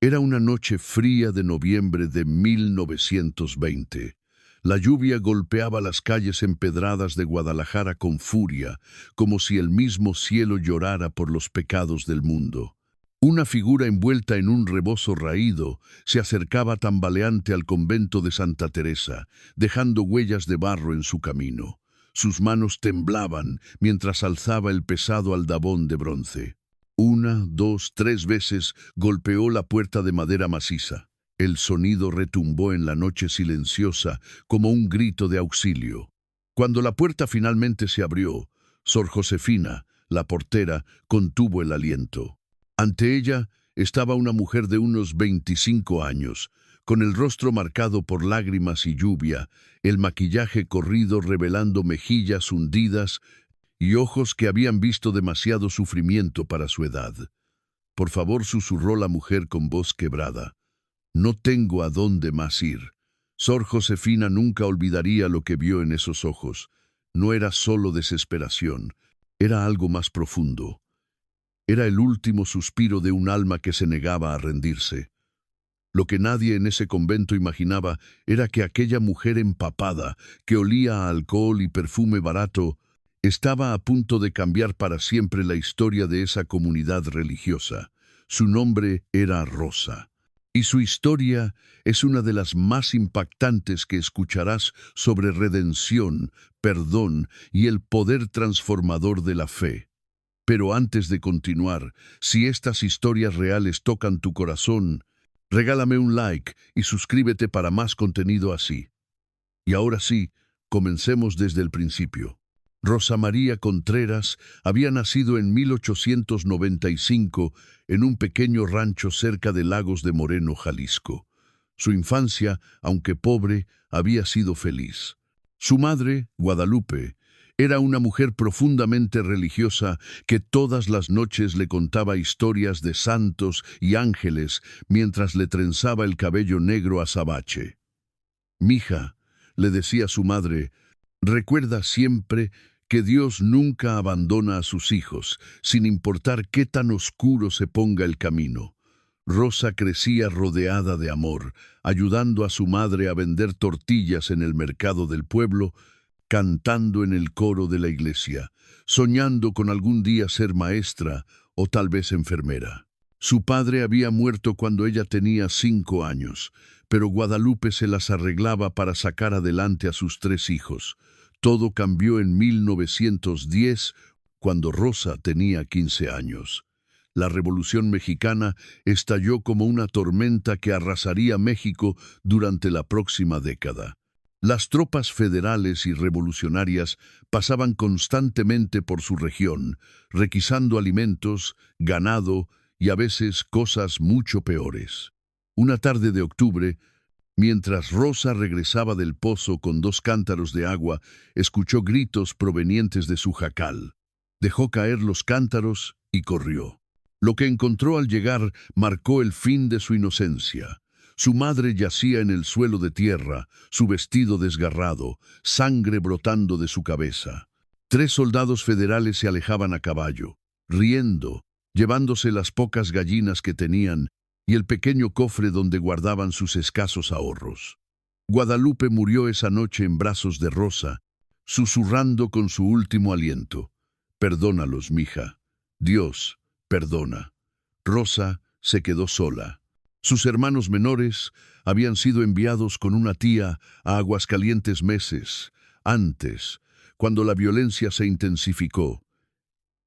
Era una noche fría de noviembre de 1920. La lluvia golpeaba las calles empedradas de Guadalajara con furia, como si el mismo cielo llorara por los pecados del mundo. Una figura envuelta en un rebozo raído se acercaba tambaleante al convento de Santa Teresa, dejando huellas de barro en su camino. Sus manos temblaban mientras alzaba el pesado aldabón de bronce. Una, dos, tres veces golpeó la puerta de madera maciza. El sonido retumbó en la noche silenciosa como un grito de auxilio. Cuando la puerta finalmente se abrió, Sor Josefina, la portera, contuvo el aliento. Ante ella estaba una mujer de unos 25 años, con el rostro marcado por lágrimas y lluvia, el maquillaje corrido revelando mejillas hundidas y ojos que habían visto demasiado sufrimiento para su edad. «Por favor», susurró la mujer con voz quebrada. «No tengo a dónde más ir». Sor Josefina nunca olvidaría lo que vio en esos ojos. No era solo desesperación, era algo más profundo. Era el último suspiro de un alma que se negaba a rendirse. Lo que nadie en ese convento imaginaba era que aquella mujer empapada, que olía a alcohol y perfume barato, estaba a punto de cambiar para siempre la historia de esa comunidad religiosa. Su nombre era Rosa. Y su historia es una de las más impactantes que escucharás sobre redención, perdón y el poder transformador de la fe. Pero antes de continuar, si estas historias reales tocan tu corazón, regálame un like y suscríbete para más contenido así. Y ahora sí, comencemos desde el principio. Rosa María Contreras había nacido en 1895 en un pequeño rancho cerca de Lagos de Moreno, Jalisco. Su infancia, aunque pobre, había sido feliz. Su madre, Guadalupe, era una mujer profundamente religiosa que todas las noches le contaba historias de santos y ángeles mientras le trenzaba el cabello negro azabache. «Mija», le decía su madre, «recuerda siempre que Dios nunca abandona a sus hijos, sin importar qué tan oscuro se ponga el camino». Rosa crecía rodeada de amor, ayudando a su madre a vender tortillas en el mercado del pueblo, cantando en el coro de la iglesia, soñando con algún día ser maestra o tal vez enfermera. Su padre había muerto cuando ella tenía 5 años, pero Guadalupe se las arreglaba para sacar adelante a sus 3 hijos. Todo cambió en 1910, cuando Rosa tenía 15 años. La Revolución Mexicana estalló como una tormenta que arrasaría México durante la próxima década. Las tropas federales y revolucionarias pasaban constantemente por su región, requisando alimentos, ganado y a veces cosas mucho peores. Una tarde de octubre, mientras Rosa regresaba del pozo con 2 cántaros de agua, escuchó gritos provenientes de su jacal. Dejó caer los cántaros y corrió. Lo que encontró al llegar marcó el fin de su inocencia. Su madre yacía en el suelo de tierra, su vestido desgarrado, sangre brotando de su cabeza. 3 soldados federales se alejaban a caballo, riendo, llevándose las pocas gallinas que tenían y el pequeño cofre donde guardaban sus escasos ahorros. Guadalupe murió esa noche en brazos de Rosa, susurrando con su último aliento: «Perdónalos, mija. Dios, perdona». Rosa se quedó sola. Sus hermanos menores habían sido enviados con una tía a Aguascalientes meses antes, cuando la violencia se intensificó.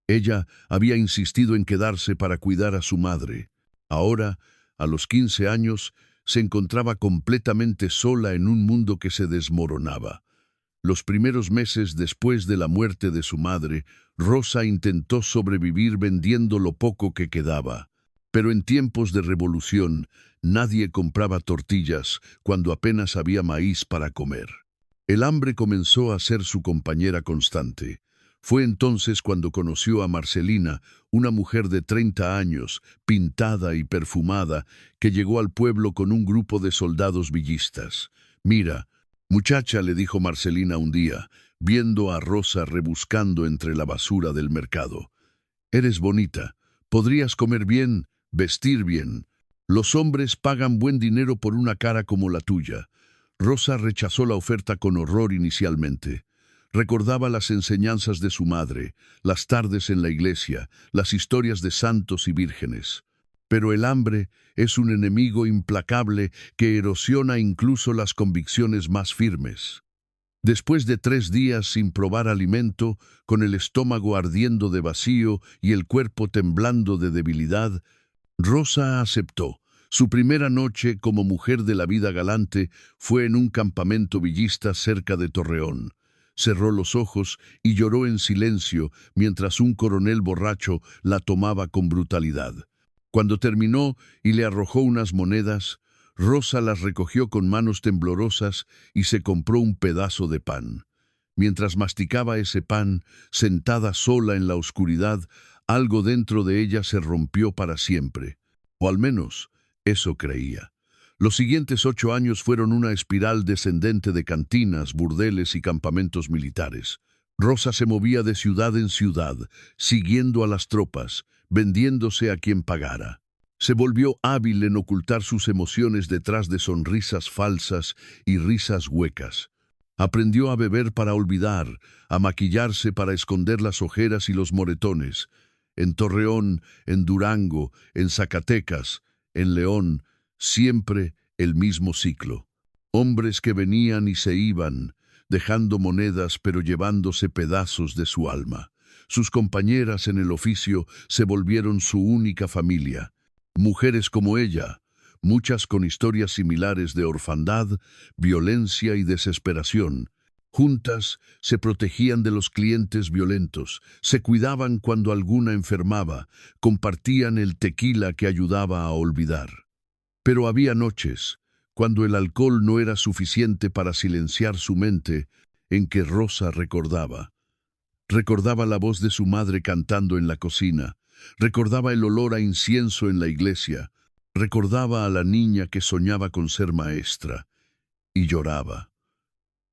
Ella había insistido en quedarse para cuidar a su madre. Ahora, a los 15 años, se encontraba completamente sola en un mundo que se desmoronaba. Los primeros meses después de la muerte de su madre, Rosa intentó sobrevivir vendiendo lo poco que quedaba. Pero en tiempos de revolución, nadie compraba tortillas cuando apenas había maíz para comer. El hambre comenzó a ser su compañera constante. Fue entonces cuando conoció a Marcelina, una mujer de 30 años, pintada y perfumada, que llegó al pueblo con un grupo de soldados villistas. «Mira, muchacha», le dijo Marcelina un día, viendo a Rosa rebuscando entre la basura del mercado. «Eres bonita, podrías comer bien, vestir bien. Los hombres pagan buen dinero por una cara como la tuya. Rosa rechazó la oferta con horror inicialmente. Recordaba las enseñanzas de su madre, las tardes en la iglesia, las historias de santos y vírgenes. Pero el hambre es un enemigo implacable que erosiona incluso las convicciones más firmes. Después de 3 días sin probar alimento, con el estómago ardiendo de vacío y el cuerpo temblando de debilidad, Rosa aceptó. Su primera noche como mujer de la vida galante fue en un campamento villista cerca de Torreón. Cerró los ojos y lloró en silencio mientras un coronel borracho la tomaba con brutalidad. Cuando terminó y le arrojó unas monedas, Rosa las recogió con manos temblorosas y se compró un pedazo de pan. Mientras masticaba ese pan, sentada sola en la oscuridad, algo dentro de ella se rompió para siempre. O al menos, eso creía. Los siguientes 8 años fueron una espiral descendente de cantinas, burdeles y campamentos militares. Rosa se movía de ciudad en ciudad, siguiendo a las tropas, vendiéndose a quien pagara. Se volvió hábil en ocultar sus emociones detrás de sonrisas falsas y risas huecas. Aprendió a beber para olvidar, a maquillarse para esconder las ojeras y los moretones. En Torreón, en Durango, en Zacatecas, en León, siempre el mismo ciclo. Hombres que venían y se iban, dejando monedas pero llevándose pedazos de su alma. Sus compañeras en el oficio se volvieron su única familia. Mujeres como ella, muchas con historias similares de orfandad, violencia y desesperación. Juntas se protegían de los clientes violentos, se cuidaban cuando alguna enfermaba, compartían el tequila que ayudaba a olvidar. Pero había noches, cuando el alcohol no era suficiente para silenciar su mente, en que Rosa recordaba. Recordaba la voz de su madre cantando en la cocina, recordaba el olor a incienso en la iglesia, recordaba a la niña que soñaba con ser maestra, y lloraba.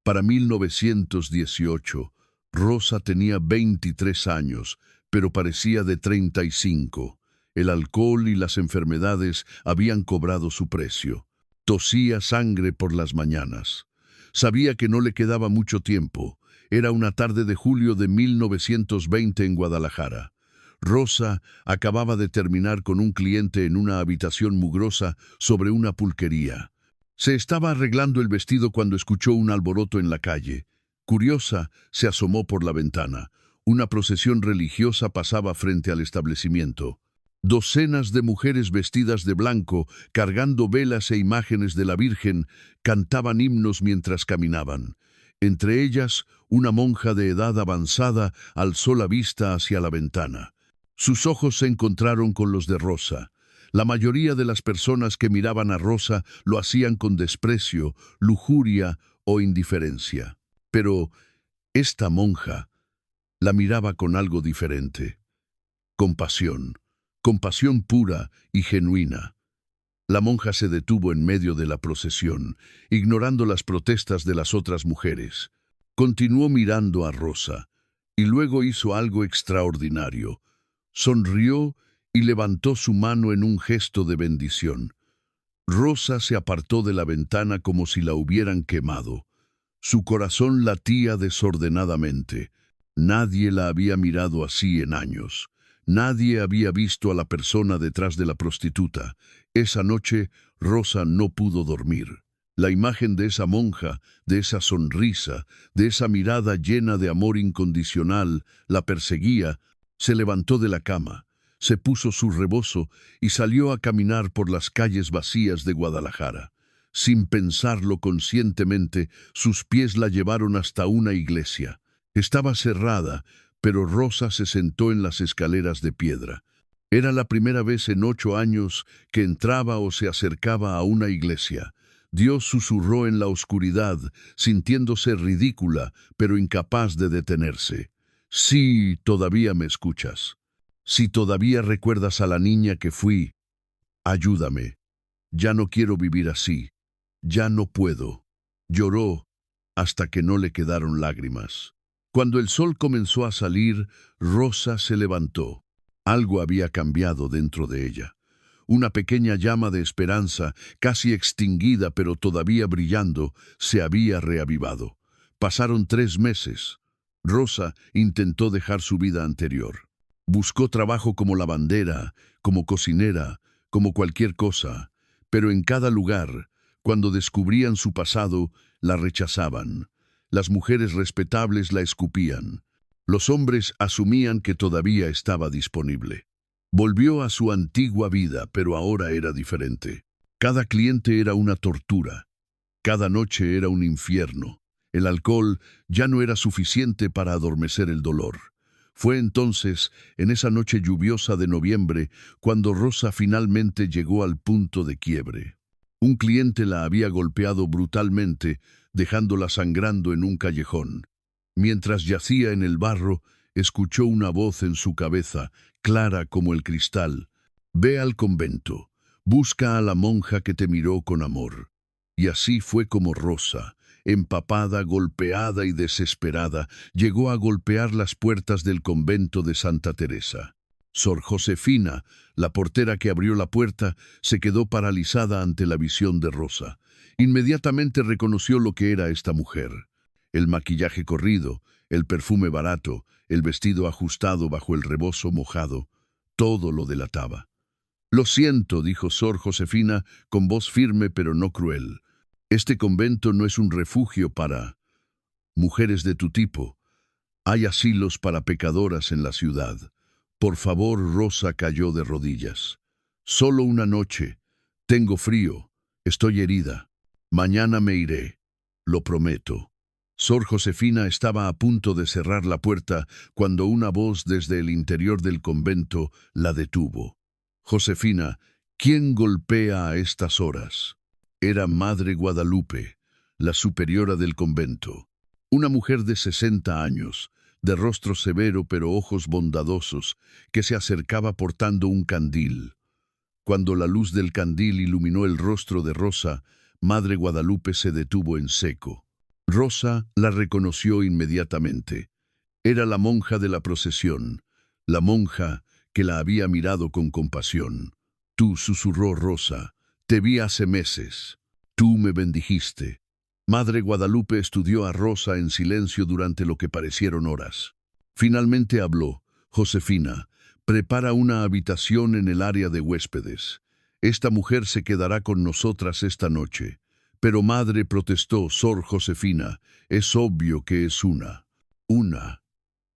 Para 1918, Rosa tenía 23 años, pero parecía de 35. El alcohol y las enfermedades habían cobrado su precio. Tosía sangre por las mañanas. Sabía que no le quedaba mucho tiempo. Era una tarde de julio de 1920 en Guadalajara. Rosa acababa de terminar con un cliente en una habitación mugrosa sobre una pulquería. Se estaba arreglando el vestido cuando escuchó un alboroto en la calle. Curiosa, se asomó por la ventana. Una procesión religiosa pasaba frente al establecimiento. Docenas de mujeres vestidas de blanco, cargando velas e imágenes de la Virgen, cantaban himnos mientras caminaban. Entre ellas, una monja de edad avanzada alzó la vista hacia la ventana. Sus ojos se encontraron con los de Rosa. La mayoría de las personas que miraban a Rosa lo hacían con desprecio, lujuria o indiferencia. Pero esta monja la miraba con algo diferente. Compasión. Compasión pura y genuina. La monja se detuvo en medio de la procesión, ignorando las protestas de las otras mujeres. Continuó mirando a Rosa, y luego hizo algo extraordinario. Sonrió y levantó su mano en un gesto de bendición. Rosa se apartó de la ventana como si la hubieran quemado. Su corazón latía desordenadamente. Nadie la había mirado así en años. Nadie había visto a la persona detrás de la prostituta. Esa noche, Rosa no pudo dormir. La imagen de esa monja, de esa sonrisa, de esa mirada llena de amor incondicional, la perseguía. Se levantó de la cama, se puso su rebozo y salió a caminar por las calles vacías de Guadalajara. Sin pensarlo conscientemente, sus pies la llevaron hasta una iglesia. Estaba cerrada, pero Rosa se sentó en las escaleras de piedra. Era la primera vez en 8 años que entraba o se acercaba a una iglesia. Dios susurró en la oscuridad, sintiéndose ridícula, pero incapaz de detenerse. Sí, todavía me escuchas. Si todavía recuerdas a la niña que fui, ayúdame. Ya no quiero vivir así. Ya no puedo. Lloró hasta que no le quedaron lágrimas. Cuando el sol comenzó a salir, Rosa se levantó. Algo había cambiado dentro de ella. Una pequeña llama de esperanza, casi extinguida pero todavía brillando, se había reavivado. Pasaron 3 meses. Rosa intentó dejar su vida anterior. Buscó trabajo como lavandera, como cocinera, como cualquier cosa, pero en cada lugar, cuando descubrían su pasado, la rechazaban. Las mujeres respetables la escupían. Los hombres asumían que todavía estaba disponible. Volvió a su antigua vida, pero ahora era diferente. Cada cliente era una tortura. Cada noche era un infierno. El alcohol ya no era suficiente para adormecer el dolor. Fue entonces, en esa noche lluviosa de noviembre, cuando Rosa finalmente llegó al punto de quiebre. Un cliente la había golpeado brutalmente, dejándola sangrando en un callejón. Mientras yacía en el barro, escuchó una voz en su cabeza, clara como el cristal. «Ve al convento, busca a la monja que te miró con amor». Y así fue como Rosa, empapada, golpeada y desesperada, llegó a golpear las puertas del convento de Santa Teresa. Sor Josefina, la portera que abrió la puerta, se quedó paralizada ante la visión de Rosa. Inmediatamente reconoció lo que era esta mujer. El maquillaje corrido, el perfume barato, el vestido ajustado bajo el rebozo mojado, todo lo delataba. «Lo siento», dijo Sor Josefina con voz firme pero no cruel. «Este convento no es un refugio para mujeres de tu tipo. Hay asilos para pecadoras en la ciudad». Por favor, Rosa cayó de rodillas. «Solo una noche. Tengo frío. Estoy herida. Mañana me iré. Lo prometo». Sor Josefina estaba a punto de cerrar la puerta cuando una voz desde el interior del convento la detuvo. «Josefina, ¿quién golpea a estas horas?» Era Madre Guadalupe, la superiora del convento. Una mujer de 60 años, de rostro severo pero ojos bondadosos, que se acercaba portando un candil. Cuando la luz del candil iluminó el rostro de Rosa, Madre Guadalupe se detuvo en seco. Rosa la reconoció inmediatamente. Era la monja de la procesión, la monja que la había mirado con compasión. «Tú», susurró Rosa, «te vi hace meses. Tú me bendijiste». Madre Guadalupe estudió a Rosa en silencio durante lo que parecieron horas. Finalmente habló. «Josefina, prepara una habitación en el área de huéspedes. Esta mujer se quedará con nosotras esta noche». «Pero madre», protestó Sor Josefina, «es obvio que es una.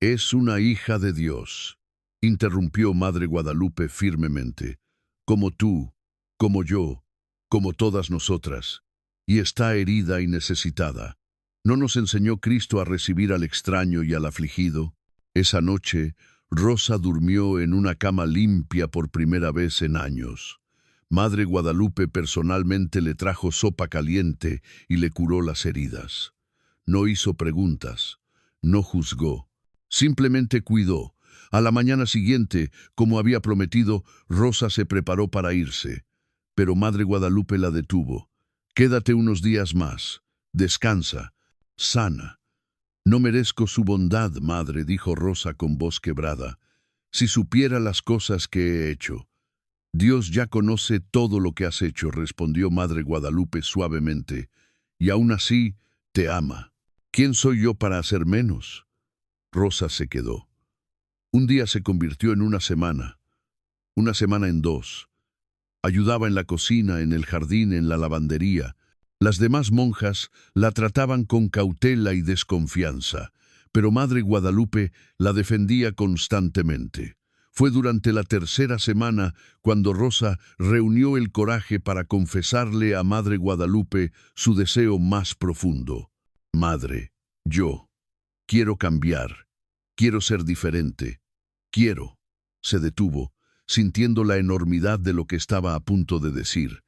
Es una hija de Dios», interrumpió Madre Guadalupe firmemente. «Como tú, como yo, como todas nosotras. Y está herida y necesitada. ¿No nos enseñó Cristo a recibir al extraño y al afligido?» Esa noche, Rosa durmió en una cama limpia por primera vez en años. Madre Guadalupe personalmente le trajo sopa caliente y le curó las heridas. No hizo preguntas, no juzgó, simplemente cuidó. A la mañana siguiente, como había prometido, Rosa se preparó para irse. Pero Madre Guadalupe la detuvo. «Quédate unos días más. Descansa. Sana». «No merezco su bondad, madre», dijo Rosa con voz quebrada. «Si supiera las cosas que he hecho». «Dios ya conoce todo lo que has hecho», respondió Madre Guadalupe suavemente. «Y aún así te ama. ¿Quién soy yo para hacer menos?» Rosa se quedó. Un día se convirtió en una semana en 2. Ayudaba en la cocina, en el jardín, en la lavandería. Las demás monjas la trataban con cautela y desconfianza, pero Madre Guadalupe la defendía constantemente. Fue durante la 3ª semana cuando Rosa reunió el coraje para confesarle a Madre Guadalupe su deseo más profundo. «Madre, yo quiero cambiar, quiero ser diferente, quiero». Se detuvo, sintiendo la enormidad de lo que estaba a punto de decir.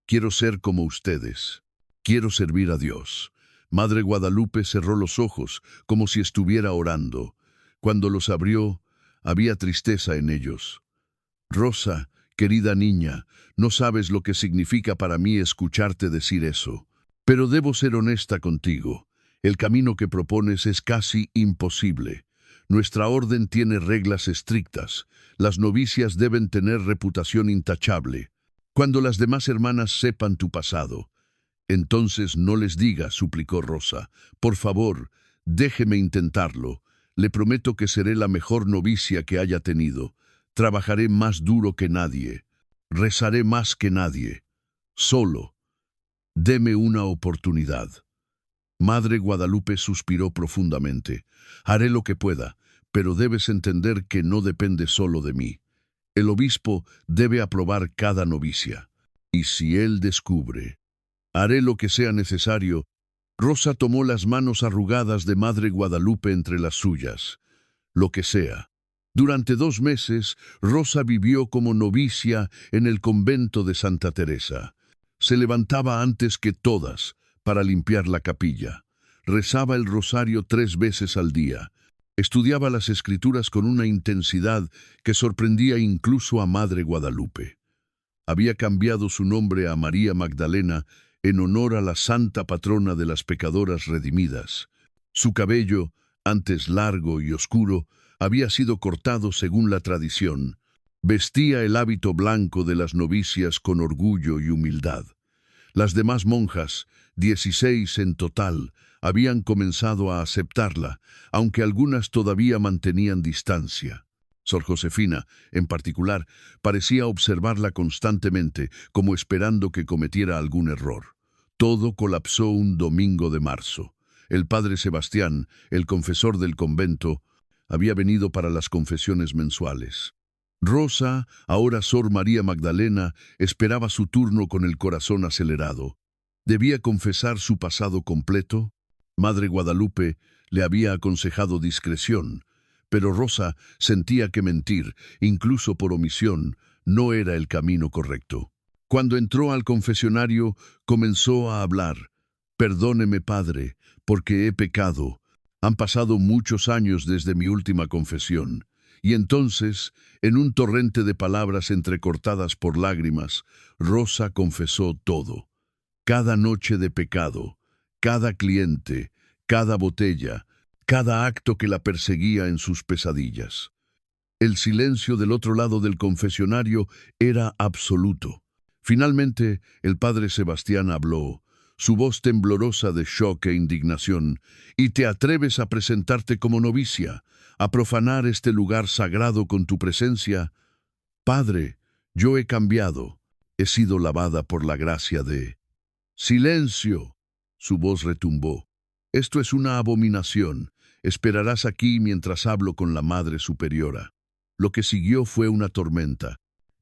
«Quiero ser como ustedes. Quiero servir a Dios». Madre Guadalupe cerró los ojos, como si estuviera orando. Cuando los abrió, había tristeza en ellos. «Rosa, querida niña, no sabes lo que significa para mí escucharte decir eso. Pero debo ser honesta contigo. El camino que propones es casi imposible. Nuestra orden tiene reglas estrictas. Las novicias deben tener reputación intachable. Cuando las demás hermanas sepan tu pasado, entonces no les digas, suplicó Rosa. Por favor, déjeme intentarlo. Le prometo que seré la mejor novicia que haya tenido. Trabajaré más duro que nadie. Rezaré más que nadie. Solo. Deme una oportunidad. Madre Guadalupe suspiró profundamente. Haré lo que pueda, pero debes entender que no depende solo de mí. El obispo debe aprobar cada novicia. Y si él descubre, haré lo que sea necesario. Rosa tomó las manos arrugadas de Madre Guadalupe entre las suyas. Lo que sea. Durante 2 meses, Rosa vivió como novicia en el convento de Santa Teresa. Se levantaba antes que todas para limpiar la capilla. Rezaba el rosario 3 veces al día. Estudiaba las escrituras con una intensidad que sorprendía incluso a Madre Guadalupe. Había cambiado su nombre a María Magdalena en honor a la santa patrona de las pecadoras redimidas. Su cabello, antes largo y oscuro, había sido cortado según la tradición. Vestía el hábito blanco de las novicias con orgullo y humildad. Las demás monjas, 16 en total, habían comenzado a aceptarla, aunque algunas todavía mantenían distancia. Sor Josefina, en particular, parecía observarla constantemente, como esperando que cometiera algún error. Todo colapsó un domingo de marzo. El padre Sebastián, el confesor del convento, había venido para las confesiones mensuales. Rosa, ahora Sor María Magdalena, esperaba su turno con el corazón acelerado. ¿Debía confesar su pasado completo? Madre Guadalupe le había aconsejado discreción, pero Rosa sentía que mentir, incluso por omisión, no era el camino correcto. Cuando entró al confesionario, comenzó a hablar. «Perdóneme, padre, porque he pecado. Han pasado muchos años desde mi última confesión». Y entonces, en un torrente de palabras entrecortadas por lágrimas, Rosa confesó todo. Cada noche de pecado, cada cliente, cada botella, cada acto que la perseguía en sus pesadillas. El silencio del otro lado del confesionario era absoluto. Finalmente, el padre Sebastián habló, su voz temblorosa de shock e indignación. «¿Y te atreves a presentarte como novicia, a profanar este lugar sagrado con tu presencia? Padre, yo he cambiado, he sido lavada por la gracia de...» «¡Silencio!», su voz retumbó. «Esto es una abominación. Esperarás aquí mientras hablo con la Madre Superiora». Lo que siguió fue una tormenta.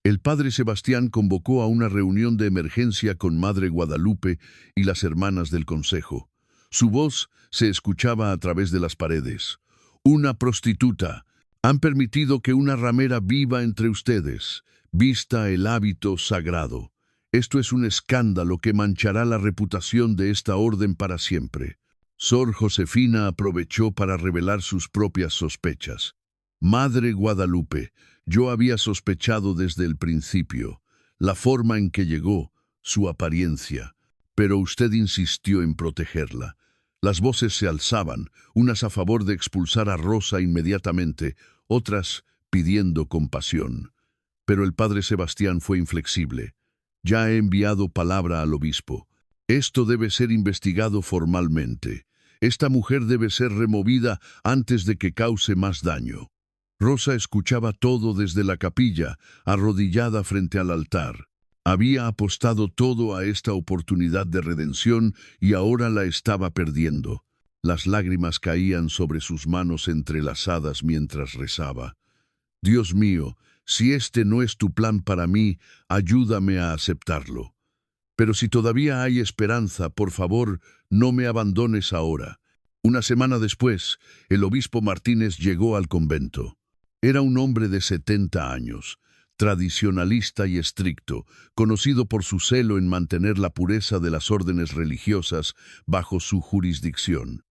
El padre Sebastián convocó a una reunión de emergencia con Madre Guadalupe y las hermanas del consejo. Su voz se escuchaba a través de las paredes. «Una prostituta. Han permitido que una ramera viva entre ustedes. Vista el hábito sagrado. Esto es un escándalo que manchará la reputación de esta orden para siempre». Sor Josefina aprovechó para revelar sus propias sospechas. «Madre Guadalupe, yo había sospechado desde el principio, la forma en que llegó, su apariencia, pero usted insistió en protegerla». Las voces se alzaban, unas a favor de expulsar a Rosa inmediatamente, otras pidiendo compasión. Pero el padre Sebastián fue inflexible. «Ya he enviado palabra al obispo. Esto debe ser investigado formalmente. Esta mujer debe ser removida antes de que cause más daño». Rosa escuchaba todo desde la capilla, arrodillada frente al altar. Había apostado todo a esta oportunidad de redención y ahora la estaba perdiendo. Las lágrimas caían sobre sus manos entrelazadas mientras rezaba. «Dios mío, si este no es tu plan para mí, ayúdame a aceptarlo. Pero si todavía hay esperanza, por favor, no me abandones ahora». Una semana después, el obispo Martínez llegó al convento. Era un hombre de 70 años, tradicionalista y estricto, conocido por su celo en mantener la pureza de las órdenes religiosas bajo su jurisdicción.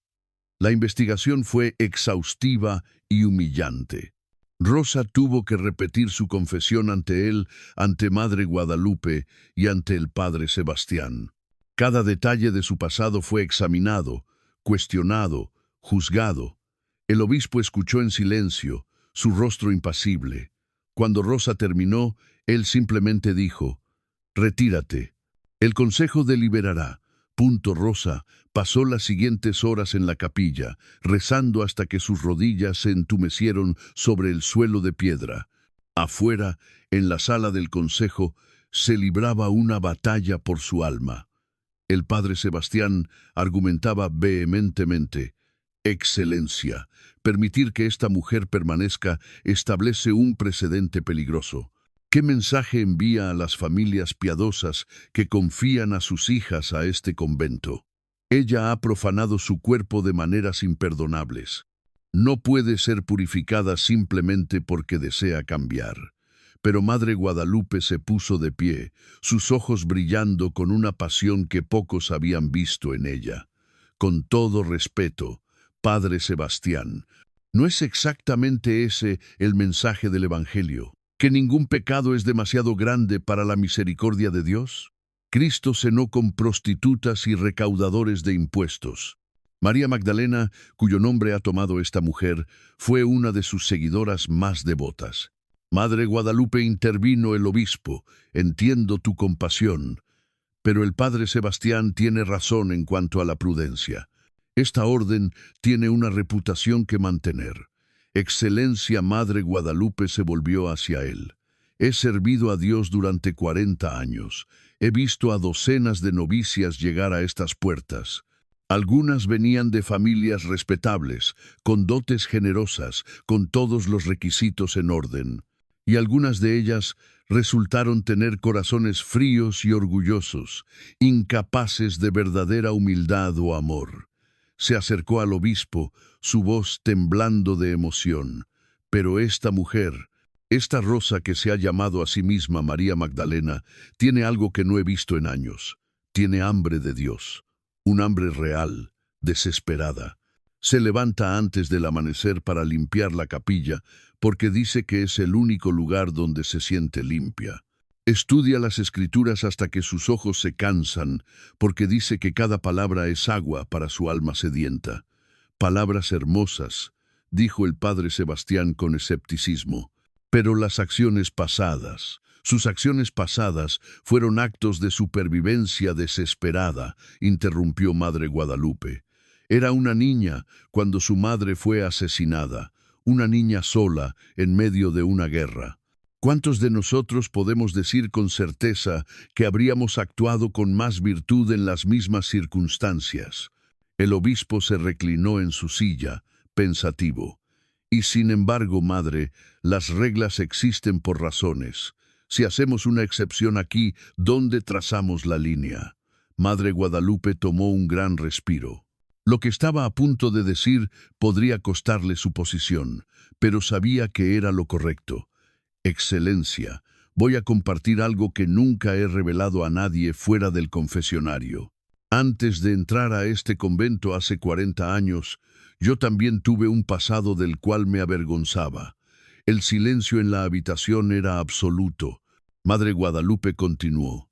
La investigación fue exhaustiva y humillante. Rosa tuvo que repetir su confesión ante él, ante Madre Guadalupe y ante el padre Sebastián. Cada detalle de su pasado fue examinado, cuestionado, juzgado. El obispo escuchó en silencio, su rostro impasible. Cuando Rosa terminó, él simplemente dijo: «Retírate. El consejo deliberará». Rosa pasó las siguientes horas en la capilla, rezando hasta que sus rodillas se entumecieron sobre el suelo de piedra. Afuera, en la sala del consejo, se libraba una batalla por su alma. El padre Sebastián argumentaba vehementemente: «Excelencia, permitir que esta mujer permanezca establece un precedente peligroso. ¿Qué mensaje envía a las familias piadosas que confían a sus hijas a este convento? Ella ha profanado su cuerpo de maneras imperdonables. No puede ser purificada simplemente porque desea cambiar». Pero Madre Guadalupe se puso de pie, sus ojos brillando con una pasión que pocos habían visto en ella. «Con todo respeto, Padre Sebastián, ¿no es exactamente ese el mensaje del Evangelio? ¿Que ningún pecado es demasiado grande para la misericordia de Dios? Cristo cenó con prostitutas y recaudadores de impuestos. María Magdalena, cuyo nombre ha tomado esta mujer, fue una de sus seguidoras más devotas. Madre Guadalupe, intervino el obispo, entiendo tu compasión, pero el padre Sebastián tiene razón en cuanto a la prudencia. Esta orden tiene una reputación que mantener. Excelencia Madre Guadalupe se volvió hacia él. He servido a Dios durante 40 años. He visto a docenas de novicias llegar a estas puertas. Algunas venían de familias respetables, con dotes generosas, con todos los requisitos en orden. Y algunas de ellas resultaron tener corazones fríos y orgullosos, incapaces de verdadera humildad o amor. Se acercó al obispo, su voz temblando de emoción. Pero esta mujer, esta Rosa que se ha llamado a sí misma María Magdalena, tiene algo que no he visto en años. Tiene hambre de Dios, un hambre real, desesperada. Se levanta antes del amanecer para limpiar la capilla, porque dice que es el único lugar donde se siente limpia. Estudia las Escrituras hasta que sus ojos se cansan, porque dice que cada palabra es agua para su alma sedienta. Palabras hermosas, dijo el padre Sebastián con escepticismo, pero las acciones pasadas, sus acciones pasadas fueron actos de supervivencia desesperada, interrumpió Madre Guadalupe. Era una niña cuando su madre fue asesinada, una niña sola en medio de una guerra. ¿Cuántos de nosotros podemos decir con certeza que habríamos actuado con más virtud en las mismas circunstancias? El obispo se reclinó en su silla, pensativo. Y sin embargo, madre, las reglas existen por razones. Si hacemos una excepción aquí, ¿dónde trazamos la línea? Madre Guadalupe tomó un gran respiro. Lo que estaba a punto de decir podría costarle su posición, pero sabía que era lo correcto. Excelencia, voy a compartir algo que nunca he revelado a nadie fuera del confesionario. Antes de entrar a este convento hace 40 años, yo también tuve un pasado del cual me avergonzaba. El silencio en la habitación era absoluto. Madre Guadalupe continuó.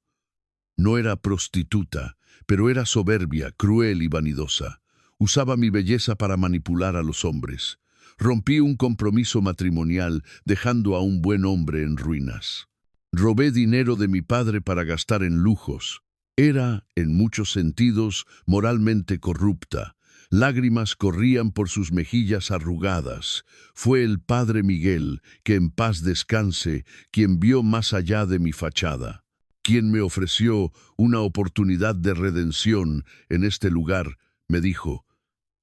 No era prostituta, pero era soberbia, cruel y vanidosa. Usaba mi belleza para manipular a los hombres. Rompí un compromiso matrimonial, dejando a un buen hombre en ruinas. Robé dinero de mi padre para gastar en lujos. Era, en muchos sentidos, moralmente corrupta. Lágrimas corrían por sus mejillas arrugadas. Fue el padre Miguel, que en paz descanse, quien vio más allá de mi fachada, quien me ofreció una oportunidad de redención en este lugar. Me dijo: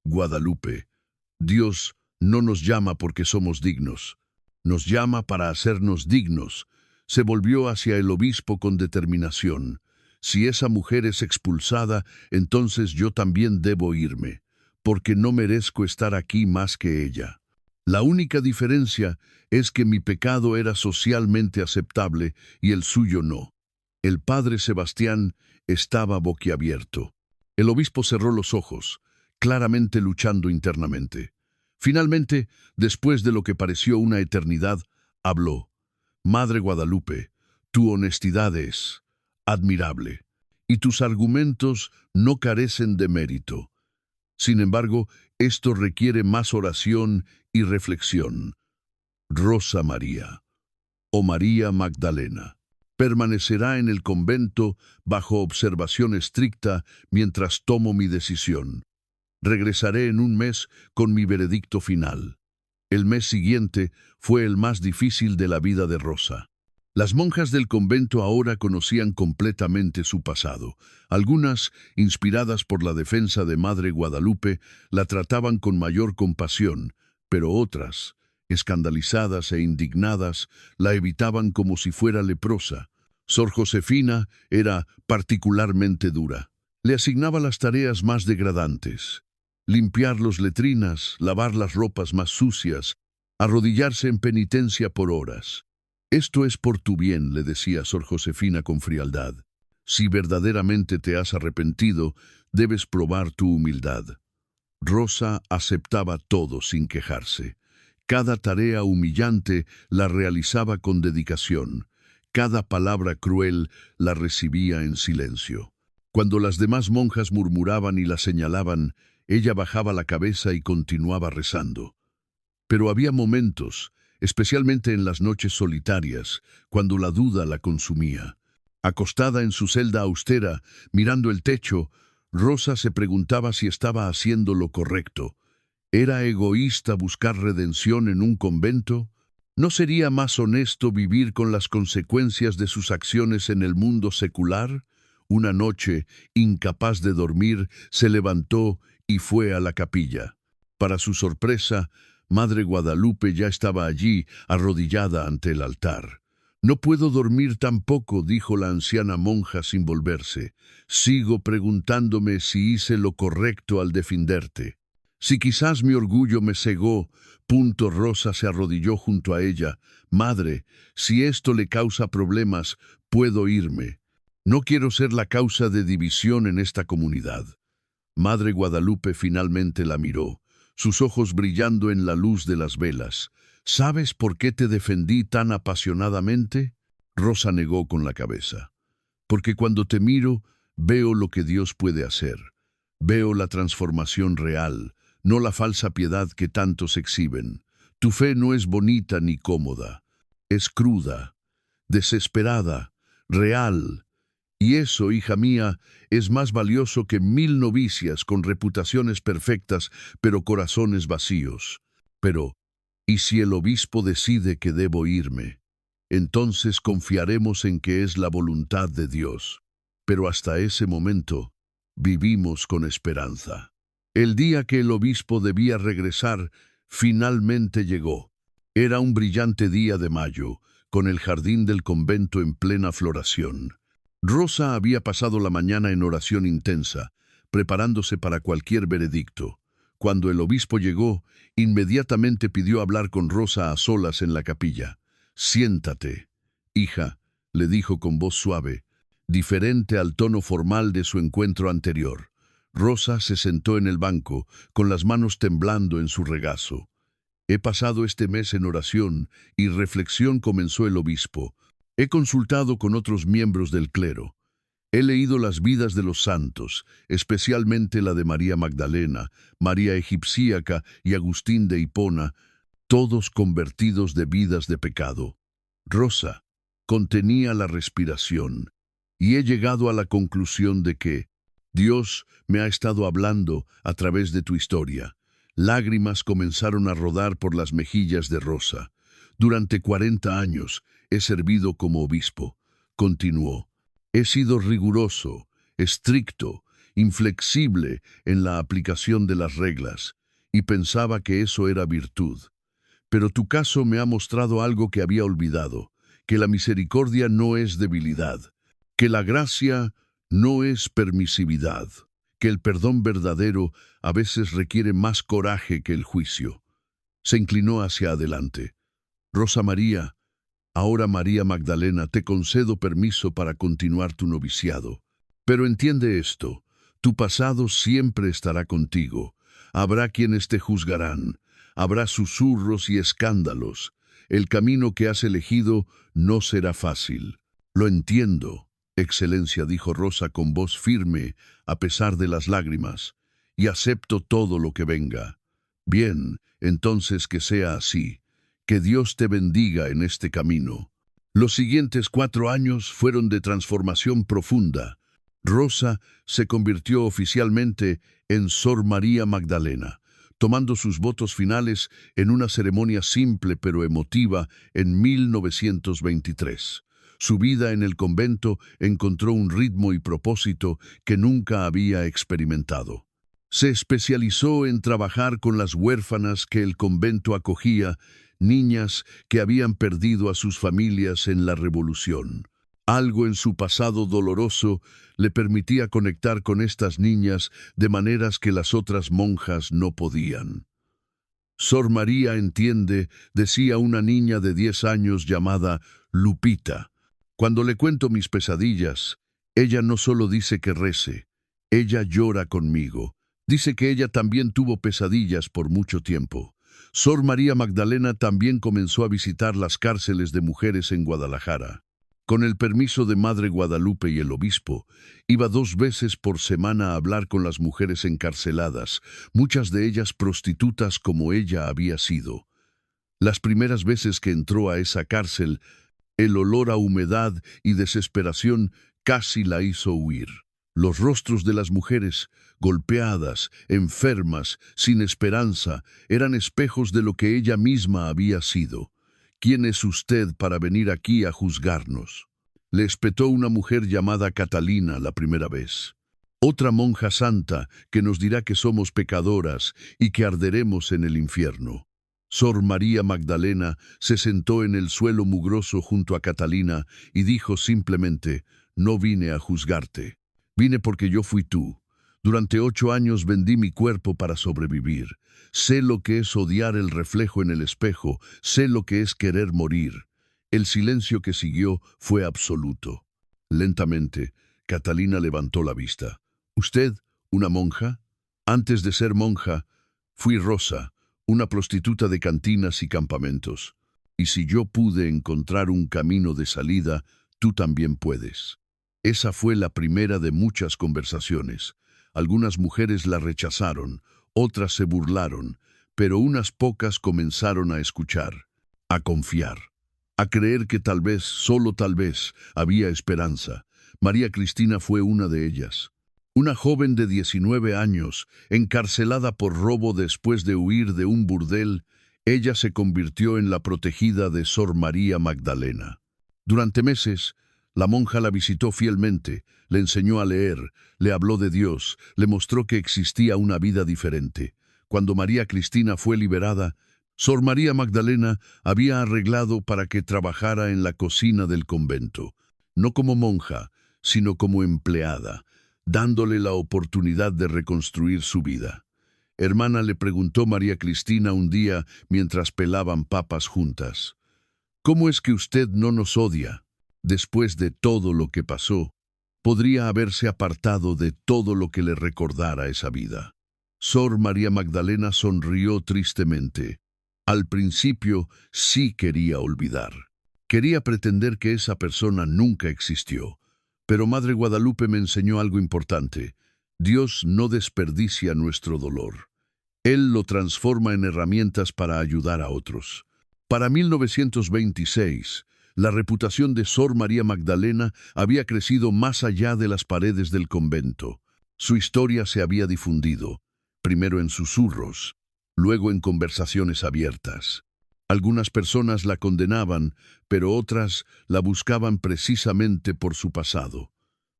Guadalupe, Dios no nos llama porque somos dignos, nos llama para hacernos dignos. Se volvió hacia el obispo con determinación. Si esa mujer es expulsada, entonces yo también debo irme, porque no merezco estar aquí más que ella. La única diferencia es que mi pecado era socialmente aceptable y el suyo no. El padre Sebastián estaba boquiabierto. El obispo cerró los ojos, claramente luchando internamente. Finalmente, después de lo que pareció una eternidad, habló. Madre Guadalupe, tu honestidad es admirable, y tus argumentos no carecen de mérito. Sin embargo, esto requiere más oración y reflexión. Rosa María, o María Magdalena, permanecerá en el convento bajo observación estricta mientras tomo mi decisión. Regresaré en un mes con mi veredicto final. El mes siguiente fue el más difícil de la vida de Rosa. Las monjas del convento ahora conocían completamente su pasado. Algunas, inspiradas por la defensa de Madre Guadalupe, la trataban con mayor compasión, pero otras, escandalizadas e indignadas, la evitaban como si fuera leprosa. Sor Josefina era particularmente dura. Le asignaba las tareas más degradantes: limpiar las letrinas, lavar las ropas más sucias, arrodillarse en penitencia por horas. «Esto es por tu bien», le decía Sor Josefina con frialdad. «Si verdaderamente te has arrepentido, debes probar tu humildad». Rosa aceptaba todo sin quejarse. Cada tarea humillante la realizaba con dedicación. Cada palabra cruel la recibía en silencio. Cuando las demás monjas murmuraban y la señalaban, ella bajaba la cabeza y continuaba rezando. Pero había momentos, especialmente en las noches solitarias, cuando la duda la consumía. Acostada en su celda austera, mirando el techo, Rosa se preguntaba si estaba haciendo lo correcto. ¿Era egoísta buscar redención en un convento? ¿No sería más honesto vivir con las consecuencias de sus acciones en el mundo secular? Una noche, incapaz de dormir, se levantó y fue a la capilla. Para su sorpresa, Madre Guadalupe ya estaba allí, arrodillada ante el altar. «No puedo dormir tampoco», dijo la anciana monja sin volverse. «Sigo preguntándome si hice lo correcto al defenderte. Si quizás mi orgullo me cegó». Rosa se arrodilló junto a ella. «Madre, si esto le causa problemas, puedo irme. No quiero ser la causa de división en esta comunidad». Madre Guadalupe finalmente la miró, sus ojos brillando en la luz de las velas. «¿Sabes por qué te defendí tan apasionadamente?». Rosa negó con la cabeza. «Porque cuando te miro, veo lo que Dios puede hacer. Veo la transformación real, no la falsa piedad que tantos exhiben. Tu fe no es bonita ni cómoda. Es cruda, desesperada, real. Y eso, hija mía, es más valioso que 1000 novicias con reputaciones perfectas, pero corazones vacíos. Pero, ¿y si el obispo decide que debo irme? Entonces confiaremos en que es la voluntad de Dios. Pero hasta ese momento, vivimos con esperanza». El día que el obispo debía regresar, finalmente llegó. Era un brillante día de mayo, con el jardín del convento en plena floración. Rosa había pasado la mañana en oración intensa, preparándose para cualquier veredicto. Cuando el obispo llegó, inmediatamente pidió hablar con Rosa a solas en la capilla. «Siéntate, hija», le dijo con voz suave, diferente al tono formal de su encuentro anterior. Rosa se sentó en el banco, con las manos temblando en su regazo. «He pasado este mes en oración y reflexión», comenzó el obispo. «He consultado con otros miembros del clero. He leído las vidas de los santos, especialmente la de María Magdalena, María Egipcíaca y Agustín de Hipona, todos convertidos de vidas de pecado». Rosa contenía la respiración, «y he llegado a la conclusión de que Dios me ha estado hablando a través de tu historia». Lágrimas comenzaron a rodar por las mejillas de Rosa. «Durante 40 años he servido como obispo», continuó. «He sido riguroso, estricto, inflexible en la aplicación de las reglas, y pensaba que eso era virtud. Pero tu caso me ha mostrado algo que había olvidado, que la misericordia no es debilidad, que la gracia no es permisividad, que el perdón verdadero a veces requiere más coraje que el juicio». Se inclinó hacia adelante. «Rosa María, ahora María Magdalena, te concedo permiso para continuar tu noviciado. Pero entiende esto, tu pasado siempre estará contigo. Habrá quienes te juzgarán, habrá susurros y escándalos. El camino que has elegido no será fácil». «Lo entiendo, Excelencia», dijo Rosa con voz firme, a pesar de las lágrimas. y acepto todo lo que venga. Bien, entonces que sea así. Que Dios te bendiga en este camino. Los siguientes 4 años fueron de transformación profunda. Rosa se convirtió oficialmente en Sor María Magdalena, tomando sus votos finales en una ceremonia simple pero emotiva en 1923. Su vida en el convento encontró un ritmo y propósito que nunca había experimentado. Se especializó en trabajar con las huérfanas que el convento acogía, niñas que habían perdido a sus familias en la Revolución. Algo en su pasado doloroso le permitía conectar con estas niñas de maneras que las otras monjas no podían. Sor María entiende, decía una niña de 10 años llamada Lupita. Cuando le cuento mis pesadillas, ella no solo dice que rece, ella llora conmigo. Dice que ella también tuvo pesadillas por mucho tiempo. Sor María Magdalena también comenzó a visitar las cárceles de mujeres en Guadalajara. Con el permiso de Madre Guadalupe y el obispo, iba 2 veces por semana a hablar con las mujeres encarceladas, muchas de ellas prostitutas como ella había sido. Las primeras veces que entró a esa cárcel, el olor a humedad y desesperación casi la hizo huir. Los rostros de las mujeres, golpeadas, enfermas, sin esperanza, eran espejos de lo que ella misma había sido. ¿Quién es usted para venir aquí a juzgarnos? Le espetó una mujer llamada Catalina la primera vez. Otra monja santa que nos dirá que somos pecadoras y que arderemos en el infierno. Sor María Magdalena se sentó en el suelo mugroso junto a Catalina y dijo simplemente, no vine a juzgarte. Vine porque yo fui tú. Durante 8 años vendí mi cuerpo para sobrevivir. Sé lo que es odiar el reflejo en el espejo, sé lo que es querer morir. El silencio que siguió fue absoluto. Lentamente, Catalina levantó la vista. ¿Usted, una monja? Antes de ser monja, fui Rosa, una prostituta de cantinas y campamentos. Y si yo pude encontrar un camino de salida, tú también puedes. Esa fue la primera de muchas conversaciones. Algunas mujeres la rechazaron, otras se burlaron, pero unas pocas comenzaron a escuchar, a confiar, a creer que tal vez, solo tal vez, había esperanza. María Cristina fue una de ellas. Una joven de 19 años, encarcelada por robo después de huir de un burdel, ella se convirtió en la protegida de Sor María Magdalena. Durante meses, la monja la visitó fielmente, le enseñó a leer, le habló de Dios, le mostró que existía una vida diferente. Cuando María Cristina fue liberada, Sor María Magdalena había arreglado para que trabajara en la cocina del convento, no como monja, sino como empleada, dándole la oportunidad de reconstruir su vida. Hermana, le preguntó María Cristina un día mientras pelaban papas juntas, ¿cómo es que usted no nos odia? Después de todo lo que pasó, podría haberse apartado de todo lo que le recordara esa vida. Sor María Magdalena sonrió tristemente. Al principio sí quería olvidar. Quería pretender que esa persona nunca existió. Pero Madre Guadalupe me enseñó algo importante. Dios no desperdicia nuestro dolor. Él lo transforma en herramientas para ayudar a otros. Para 1926, la reputación de Sor María Magdalena había crecido más allá de las paredes del convento. Su historia se había difundido, primero en susurros, luego en conversaciones abiertas. Algunas personas la condenaban, pero otras la buscaban precisamente por su pasado.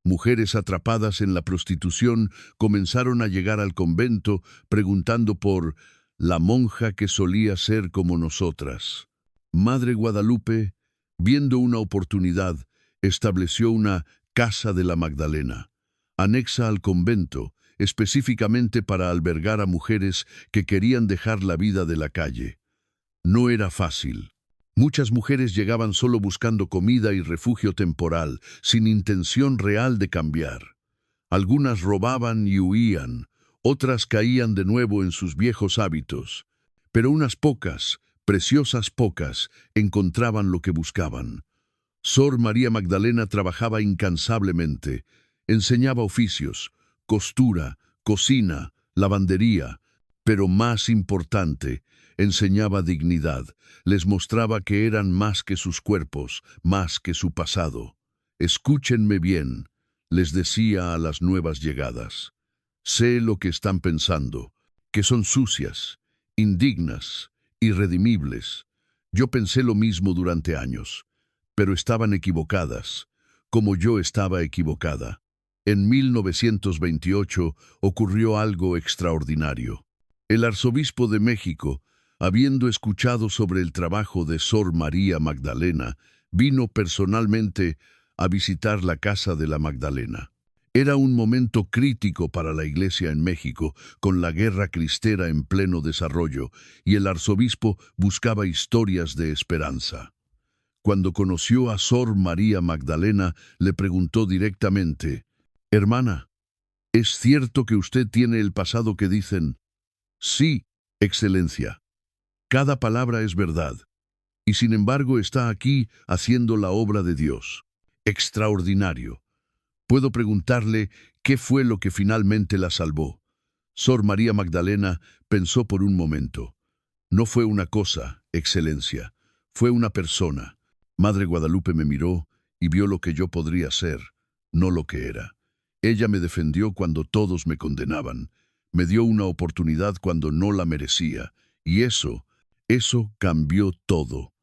Mujeres atrapadas en la prostitución comenzaron a llegar al convento preguntando por la monja que solía ser como nosotras. Madre Guadalupe, viendo una oportunidad, estableció una Casa de la Magdalena, anexa al convento, específicamente para albergar a mujeres que querían dejar la vida de la calle. No era fácil. Muchas mujeres llegaban solo buscando comida y refugio temporal, sin intención real de cambiar. Algunas robaban y huían, otras caían de nuevo en sus viejos hábitos, pero unas pocas, preciosas pocas, encontraban lo que buscaban. Sor María Magdalena trabajaba incansablemente, enseñaba oficios, costura, cocina, lavandería, pero más importante, enseñaba dignidad, les mostraba que eran más que sus cuerpos, más que su pasado. Escúchenme bien, les decía a las nuevas llegadas. Sé lo que están pensando, que son sucias, indignas, irredimibles. Yo pensé lo mismo durante años, pero estaban equivocadas, como yo estaba equivocada. En 1928 ocurrió algo extraordinario. El arzobispo de México, habiendo escuchado sobre el trabajo de Sor María Magdalena, vino personalmente a visitar la casa de la Magdalena. Era un momento crítico para la Iglesia en México, con la guerra cristera en pleno desarrollo, y el arzobispo buscaba historias de esperanza. Cuando conoció a Sor María Magdalena, le preguntó directamente: «Hermana, ¿es cierto que usted tiene el pasado que dicen?» «Sí, Excelencia. Cada palabra es verdad. Y sin embargo está aquí haciendo la obra de Dios. Extraordinario. Puedo preguntarle qué fue lo que finalmente la salvó». Sor María Magdalena pensó por un momento. «No fue una cosa, Excelencia. Fue una persona». Madre Guadalupe me miró y vio lo que yo podría ser, no lo que era. Ella me defendió cuando todos me condenaban. Me dio una oportunidad cuando no la merecía. Y eso cambió todo.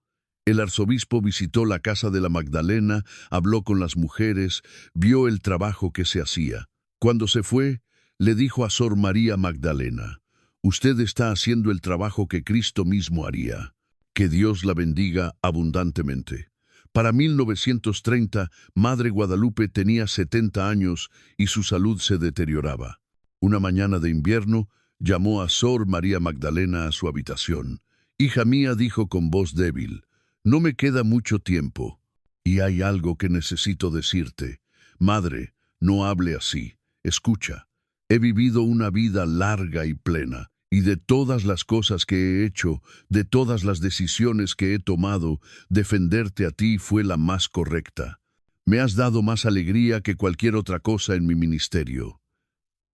El arzobispo visitó la casa de la Magdalena, habló con las mujeres, vio el trabajo que se hacía. Cuando se fue, le dijo a Sor María Magdalena: «Usted está haciendo el trabajo que Cristo mismo haría. Que Dios la bendiga abundantemente». Para 1930, Madre Guadalupe tenía 70 años y su salud se deterioraba. Una mañana de invierno, llamó a Sor María Magdalena a su habitación. «Hija mía», dijo con voz débil, «no me queda mucho tiempo. Y hay algo que necesito decirte. Madre, no hable así. Escucha. He vivido una vida larga y plena. Y de todas las cosas que he hecho, de todas las decisiones que he tomado, defenderte a ti fue la más correcta. Me has dado más alegría que cualquier otra cosa en mi ministerio».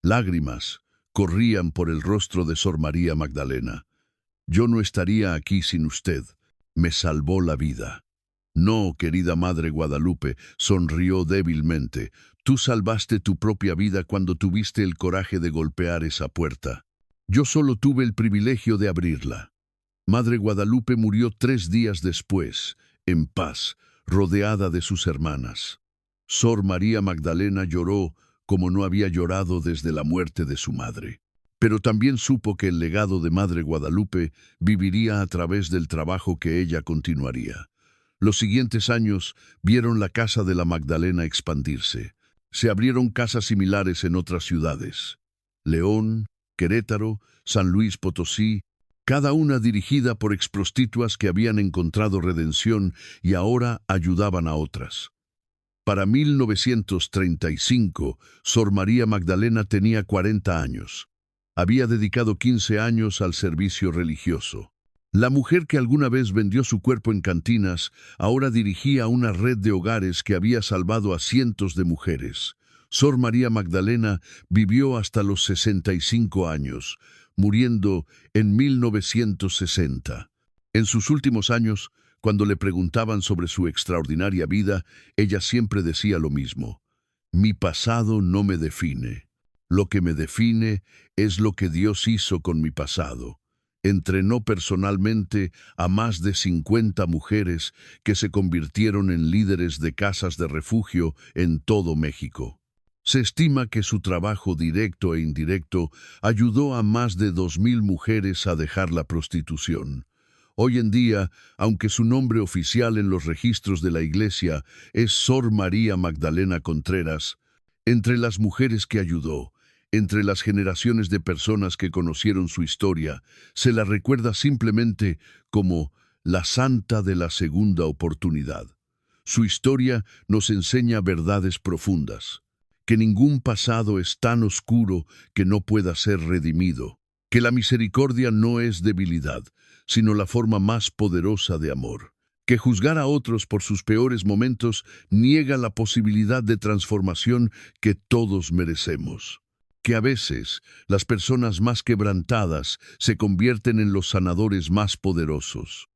Lágrimas corrían por el rostro de Sor María Magdalena. «Yo no estaría aquí sin usted. Me salvó la vida». «No, querida Madre Guadalupe», sonrió débilmente. «Tú salvaste tu propia vida cuando tuviste el coraje de golpear esa puerta. Yo solo tuve el privilegio de abrirla». Madre Guadalupe murió 3 días después, en paz, rodeada de sus hermanas. Sor María Magdalena lloró como no había llorado desde la muerte de su madre. Pero también supo que el legado de Madre Guadalupe viviría a través del trabajo que ella continuaría. Los siguientes años vieron la casa de la Magdalena expandirse. Se abrieron casas similares en otras ciudades: León, Querétaro, San Luis Potosí, cada una dirigida por exprostitutas que habían encontrado redención y ahora ayudaban a otras. Para 1935, Sor María Magdalena tenía 40 años. Había dedicado 15 años al servicio religioso. La mujer que alguna vez vendió su cuerpo en cantinas, ahora dirigía una red de hogares que había salvado a cientos de mujeres. Sor María Magdalena vivió hasta los 65 años, muriendo en 1960. En sus últimos años, cuando le preguntaban sobre su extraordinaria vida, ella siempre decía lo mismo: «Mi pasado no me define. Lo que me define es lo que Dios hizo con mi pasado». Entrenó personalmente a más de 50 mujeres que se convirtieron en líderes de casas de refugio en todo México. Se estima que su trabajo directo e indirecto ayudó a más de 2,000 mujeres a dejar la prostitución. Hoy en día, aunque su nombre oficial en los registros de la Iglesia es Sor María Magdalena Contreras, entre las mujeres que ayudó, entre las generaciones de personas que conocieron su historia, se la recuerda simplemente como la Santa de la Segunda Oportunidad. Su historia nos enseña verdades profundas: que ningún pasado es tan oscuro que no pueda ser redimido, que la misericordia no es debilidad, sino la forma más poderosa de amor, que juzgar a otros por sus peores momentos niega la posibilidad de transformación que todos merecemos. que a veces las personas más quebrantadas se convierten en los sanadores más poderosos.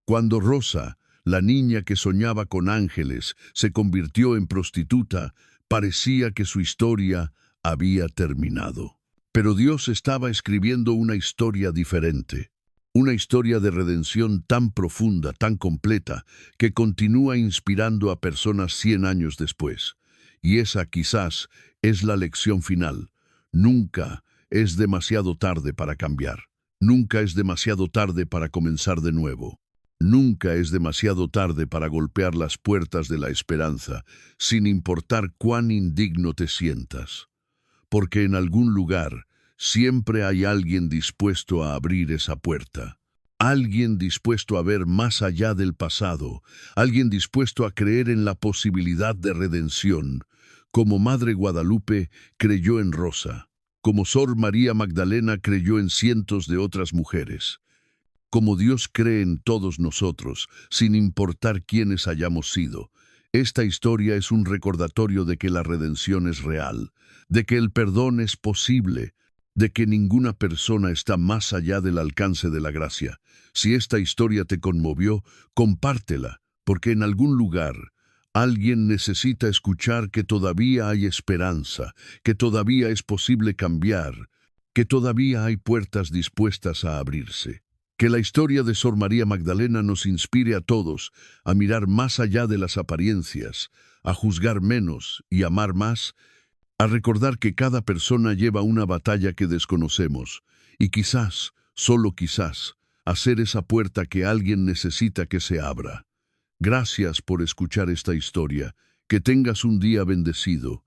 Cuando Rosa, la niña que soñaba con ángeles, se convirtió en prostituta, parecía que su historia había terminado. Pero Dios estaba escribiendo una historia diferente. Una historia de redención tan profunda, tan completa, que continúa inspirando a personas 100 años después. Y esa quizás es la lección final. Nunca es demasiado tarde para cambiar. Nunca es demasiado tarde para comenzar de nuevo. Nunca es demasiado tarde para golpear las puertas de la esperanza, sin importar cuán indigno te sientas. Porque en algún lugar siempre hay alguien dispuesto a abrir esa puerta. Alguien dispuesto a ver más allá del pasado. Alguien dispuesto a creer en la posibilidad de redención. Como Madre Guadalupe creyó en Rosa. Como Sor María Magdalena creyó en cientos de otras mujeres. Como Dios cree en todos nosotros, sin importar quiénes hayamos sido. Esta historia es un recordatorio de que la redención es real, de que el perdón es posible, de que ninguna persona está más allá del alcance de la gracia. Si esta historia te conmovió, compártela, porque en algún lugar alguien necesita escuchar que todavía hay esperanza, que todavía es posible cambiar, que todavía hay puertas dispuestas a abrirse. Que la historia de Sor María Magdalena nos inspire a todos a mirar más allá de las apariencias, a juzgar menos y amar más, a recordar que cada persona lleva una batalla que desconocemos y quizás, solo quizás, hacer esa puerta que alguien necesita que se abra. Gracias por escuchar esta historia. Que tengas un día bendecido